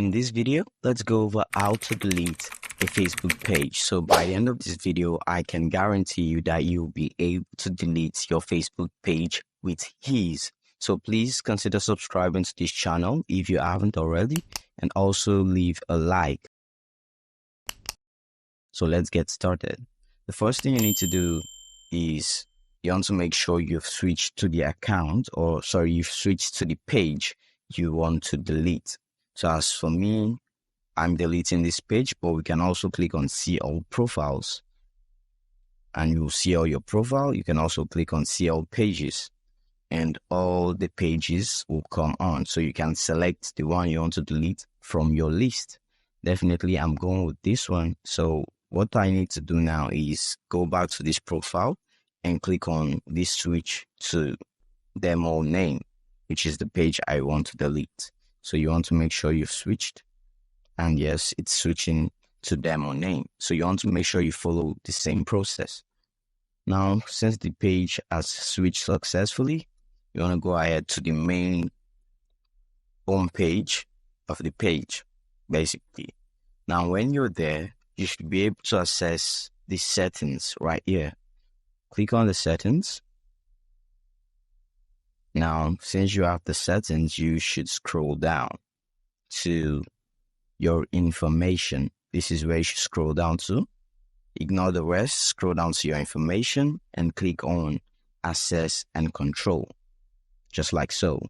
In this video, let's go over how to delete a Facebook page. So by the end of this video, I can guarantee you that you'll be able to delete your Facebook page with ease. So please consider subscribing to this channel if you haven't already, and also leave a like. So let's get started. The first thing you need to do is you want to make sure you've switched to the account, you've switched to the page you want to delete. So as for me, I'm deleting this page, but we can also click on see all profiles and you'll see all your profile. You can also click on see all pages and all the pages will come on. So you can select the one you want to delete from your list. Definitely I'm going with this one. So what I need to do now is go back to this profile and click on this switch to demo name, which is the page I want to delete. So you want to make sure you've switched, and yes, it's switching to demo name. So you want to make sure you follow the same process. Now, since the page has switched successfully, you want to go ahead to the main home page of the page, basically. Now, when you're there, you should be able to access the settings right here. Click on the settings. Now, since you have the settings, you should scroll down to your information. This is where you should scroll down to. Ignore the rest, scroll down to your information and click on access and control, just like so.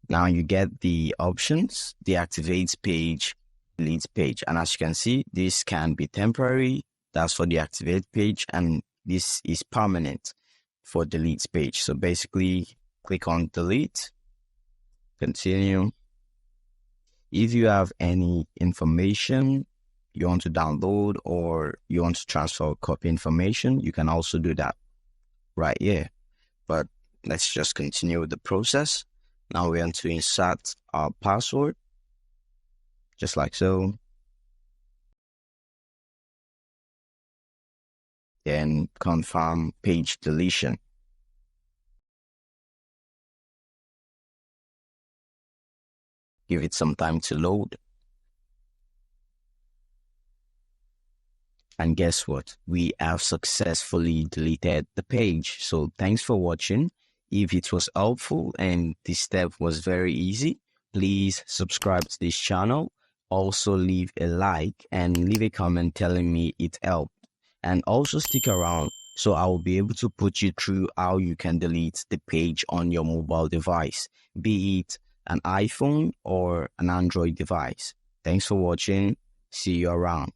Now you get the options, deactivate page, delete page. And as you can see, this can be temporary. That's for the activate page, and this is permanent for delete page. So basically click on delete, continue. If you have any information you want to download or you want to transfer or copy information, you can also do that right here. But let's just continue with the process. Now we want to insert our password, just like so. Then confirm page deletion. Give it some time to load. And guess what? We have successfully deleted the page. So thanks for watching. If it was helpful and this step was very easy, please subscribe to this channel. Also leave a like and leave a comment telling me it helped. And also stick around so I will be able to put you through how you can delete the page on your mobile device, be it an iPhone or an Android device. Thanks for watching. See you around.